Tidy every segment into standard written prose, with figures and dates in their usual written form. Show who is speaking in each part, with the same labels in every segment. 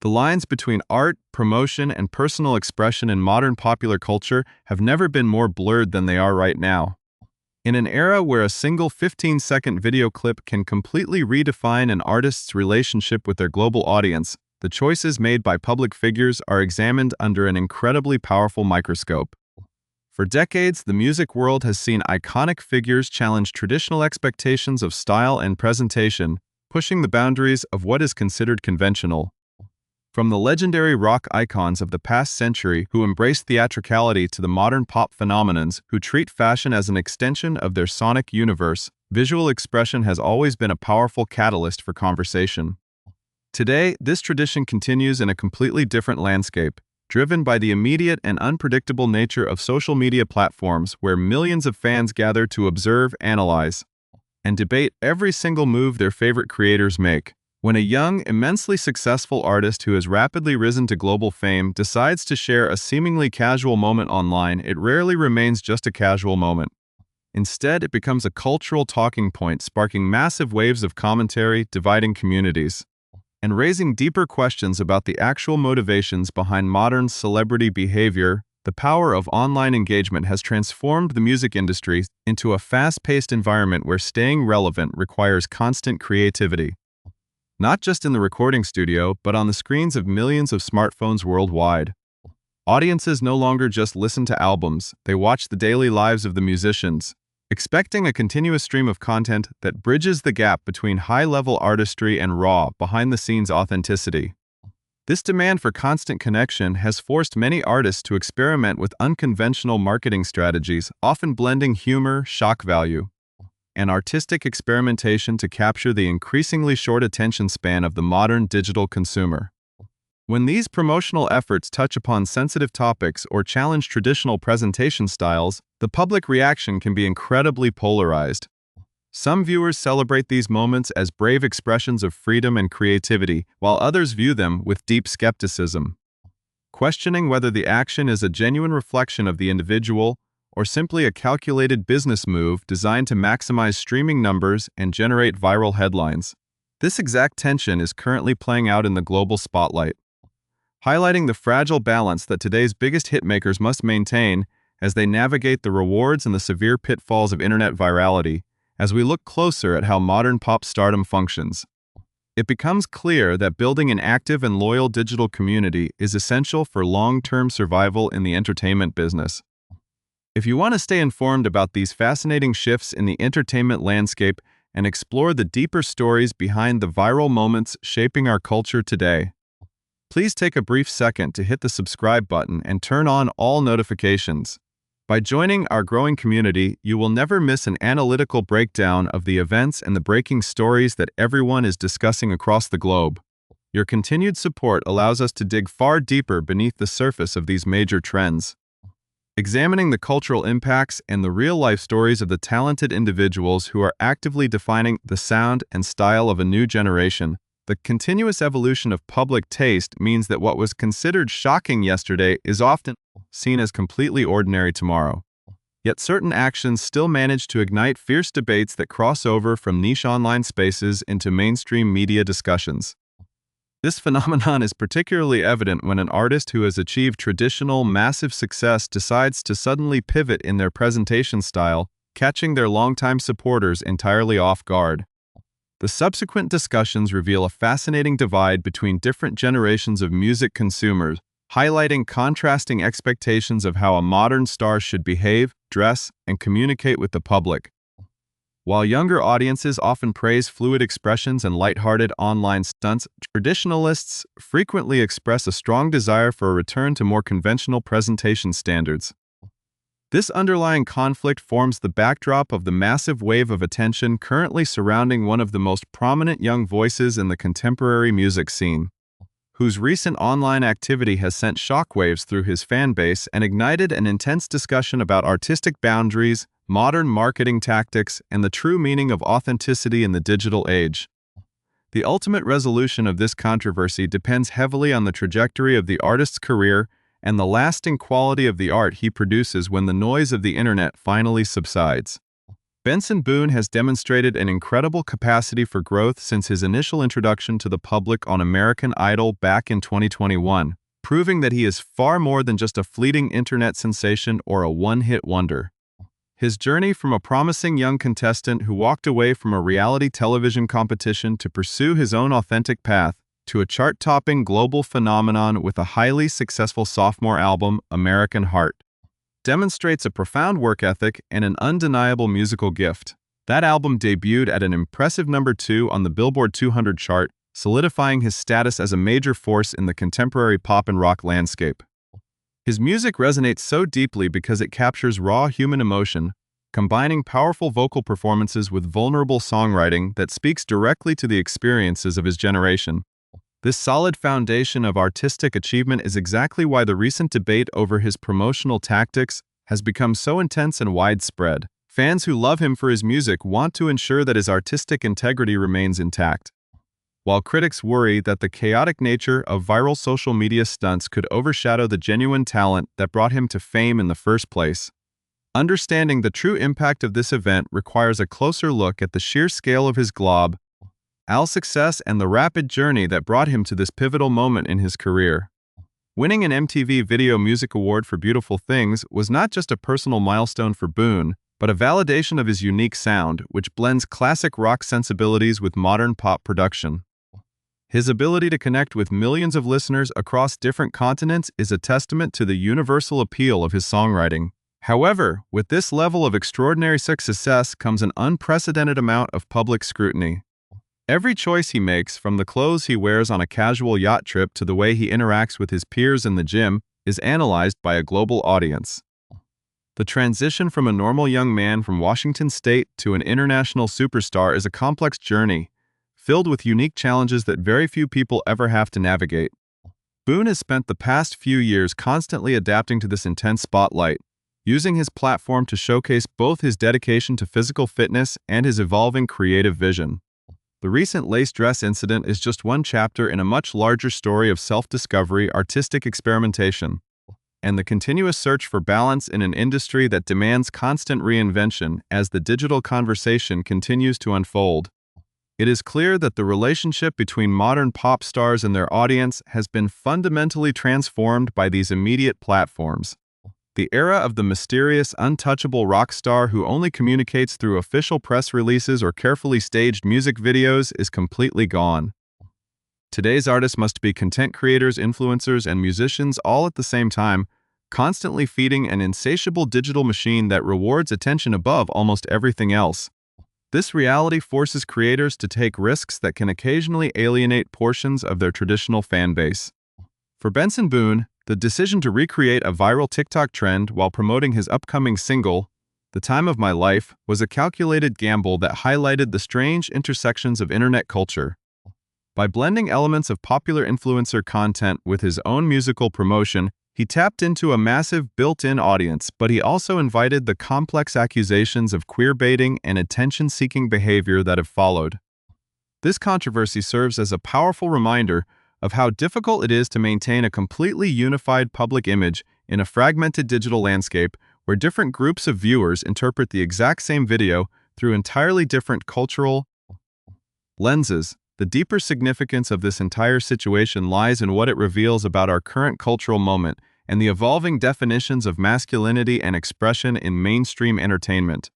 Speaker 1: The lines between art, promotion, and personal expression in modern popular culture have never been more blurred than they are right now. In an era where a single 15-second video clip can completely redefine an artist's relationship with their global audience, the choices made by public figures are examined under an incredibly powerful microscope. For decades, the music world has seen iconic figures challenge traditional expectations of style and presentation, pushing the boundaries of what is considered conventional. From the legendary rock icons of the past century who embraced theatricality to the modern pop phenomenons who treat fashion as an extension of their sonic universe, visual expression has always been a powerful catalyst for conversation. Today, this tradition continues in a completely different landscape, driven by the immediate and unpredictable nature of social media platforms where millions of fans gather to observe, analyze, and debate every single move their favorite creators make. When a young, immensely successful artist who has rapidly risen to global fame decides to share a seemingly casual moment online, it rarely remains just a casual moment. Instead, it becomes a cultural talking point, sparking massive waves of commentary, dividing communities, and raising deeper questions about the actual motivations behind modern celebrity behavior. The power of online engagement has transformed the music industry into a fast-paced environment where staying relevant requires constant creativity. Not just in the recording studio, but on the screens of millions of smartphones worldwide. Audiences no longer just listen to albums, they watch the daily lives of the musicians, expecting a continuous stream of content that bridges the gap between high-level artistry and raw, behind-the-scenes authenticity. This demand for constant connection has forced many artists to experiment with unconventional marketing strategies, often blending humor, shock value, and artistic experimentation to capture the increasingly short attention span of the modern digital consumer. When these promotional efforts touch upon sensitive topics or challenge traditional presentation styles, the public reaction can be incredibly polarized. Some viewers celebrate these moments as brave expressions of freedom and creativity, while others view them with deep skepticism, questioning whether the action is a genuine reflection of the individual or simply a calculated business move designed to maximize streaming numbers and generate viral headlines. This exact tension is currently playing out in the global spotlight, highlighting the fragile balance that today's biggest hitmakers must maintain as they navigate the rewards and the severe pitfalls of internet virality. As we look closer at how modern pop stardom functions, it becomes clear that building an active and loyal digital community is essential for long-term survival in the entertainment business. If you want to stay informed about these fascinating shifts in the entertainment landscape and explore the deeper stories behind the viral moments shaping our culture today, please take a brief second to hit the subscribe button and turn on all notifications. By joining our growing community, you will never miss an analytical breakdown of the events and the breaking stories that everyone is discussing across the globe. Your continued support allows us to dig far deeper beneath the surface of these major trends, examining the cultural impacts and the real-life stories of the talented individuals who are actively defining the sound and style of a new generation. The continuous evolution of public taste means that what was considered shocking yesterday is often seen as completely ordinary tomorrow. Yet certain actions still manage to ignite fierce debates that cross over from niche online spaces into mainstream media discussions. This phenomenon is particularly evident when an artist who has achieved traditional, massive success decides to suddenly pivot in their presentation style, catching their longtime supporters entirely off guard. The subsequent discussions reveal a fascinating divide between different generations of music consumers, highlighting contrasting expectations of how a modern star should behave, dress, and communicate with the public. While younger audiences often praise fluid expressions and lighthearted online stunts, traditionalists frequently express a strong desire for a return to more conventional presentation standards. This underlying conflict forms the backdrop of the massive wave of attention currently surrounding one of the most prominent young voices in the contemporary music scene, whose recent online activity has sent shockwaves through his fan base and ignited an intense discussion about artistic boundaries, modern marketing tactics, and the true meaning of authenticity in the digital age. The ultimate resolution of this controversy depends heavily on the trajectory of the artist's career and the lasting quality of the art he produces when the noise of the internet finally subsides. Benson Boone has demonstrated an incredible capacity for growth since his initial introduction to the public on American Idol back in 2021, proving that he is far more than just a fleeting internet sensation or a one-hit wonder. His journey from a promising young contestant who walked away from a reality television competition to pursue his own authentic path, to a chart-topping global phenomenon with a highly successful sophomore album, American Heart, demonstrates a profound work ethic and an undeniable musical gift. That album debuted at an impressive #2 on the Billboard 200 chart, solidifying his status as a major force in the contemporary pop and rock landscape. His music resonates so deeply because it captures raw human emotion, combining powerful vocal performances with vulnerable songwriting that speaks directly to the experiences of his generation. This solid foundation of artistic achievement is exactly why the recent debate over his promotional tactics has become so intense and widespread. Fans who love him for his music want to ensure that his artistic integrity remains intact, while critics worry that the chaotic nature of viral social media stunts could overshadow the genuine talent that brought him to fame in the first place. Understanding the true impact of this event requires a closer look at the sheer scale of his global success and the rapid journey that brought him to this pivotal moment in his career. Winning an MTV Video Music Award for Beautiful Things was not just a personal milestone for Boone, but a validation of his unique sound, which blends classic rock sensibilities with modern pop production. His ability to connect with millions of listeners across different continents is a testament to the universal appeal of his songwriting. However, with this level of extraordinary success comes an unprecedented amount of public scrutiny. Every choice he makes, from the clothes he wears on a casual yacht trip to the way he interacts with his peers in the gym, is analyzed by a global audience. The transition from a normal young man from Washington State to an international superstar is a complex journey, filled with unique challenges that very few people ever have to navigate. Boone has spent the past few years constantly adapting to this intense spotlight, using his platform to showcase both his dedication to physical fitness and his evolving creative vision. The recent lace dress incident is just one chapter in a much larger story of self-discovery, artistic experimentation, and the continuous search for balance in an industry that demands constant reinvention as the digital conversation continues to unfold. It is clear that the relationship between modern pop stars and their audience has been fundamentally transformed by these immediate platforms. The era of the mysterious, untouchable rock star who only communicates through official press releases or carefully staged music videos is completely gone. Today's artists must be content creators, influencers, and musicians all at the same time, constantly feeding an insatiable digital machine that rewards attention above almost everything else. This reality forces creators to take risks that can occasionally alienate portions of their traditional fan base. For Benson Boone, the decision to recreate a viral TikTok trend while promoting his upcoming single, The Time of My Life, was a calculated gamble that highlighted the strange intersections of internet culture. By blending elements of popular influencer content with his own musical promotion, he tapped into a massive built-in audience, but he also invited the complex accusations of queerbaiting and attention-seeking behavior that have followed. This controversy serves as a powerful reminder of how difficult it is to maintain a completely unified public image in a fragmented digital landscape where different groups of viewers interpret the exact same video through entirely different cultural lenses. The deeper significance of this entire situation lies in what it reveals about our current cultural moment and the evolving definitions of masculinity and expression in mainstream entertainment.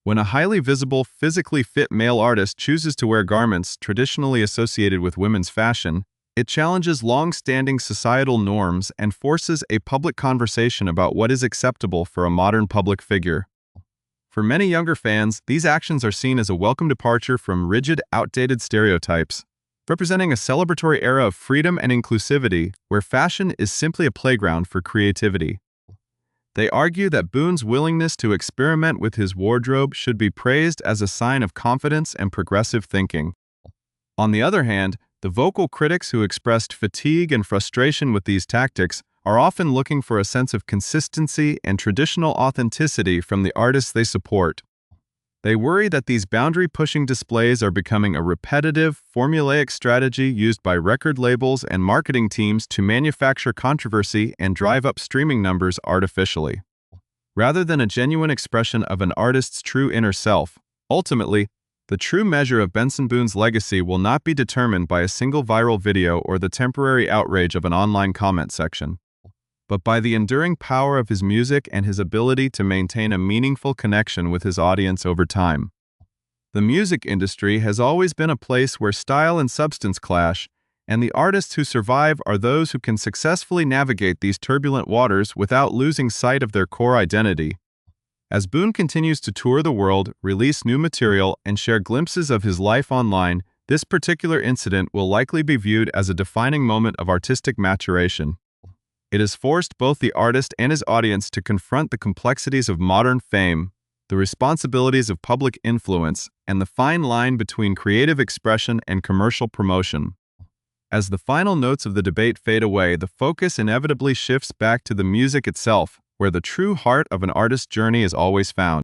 Speaker 1: When a highly visible, physically fit male artist chooses to wear garments traditionally associated with women's fashion, it challenges long-standing societal norms and forces a public conversation about what is acceptable for a modern public figure. For many younger fans, these actions are seen as a welcome departure from rigid, outdated stereotypes, representing a celebratory era of freedom and inclusivity where fashion is simply a playground for creativity. They argue that Boone's willingness to experiment with his wardrobe should be praised as a sign of confidence and progressive thinking. On the other hand, the vocal critics who expressed fatigue and frustration with these tactics are often looking for a sense of consistency and traditional authenticity from the artists they support. They worry that these boundary-pushing displays are becoming a repetitive, formulaic strategy used by record labels and marketing teams to manufacture controversy and drive up streaming numbers artificially. rather than a genuine expression of an artist's true inner self. Ultimately, the true measure of Benson Boone's legacy will not be determined by a single viral video or the temporary outrage of an online comment section, but by the enduring power of his music and his ability to maintain a meaningful connection with his audience over time. The music industry has always been a place where style and substance clash, and the artists who survive are those who can successfully navigate these turbulent waters without losing sight of their core identity. As Boone continues to tour the world, release new material, and share glimpses of his life online, this particular incident will likely be viewed as a defining moment of artistic maturation. It has forced both the artist and his audience to confront the complexities of modern fame, the responsibilities of public influence, and the fine line between creative expression and commercial promotion. As the final notes of the debate fade away, the focus inevitably shifts back to the music itself, where the true heart of an artist's journey is always found.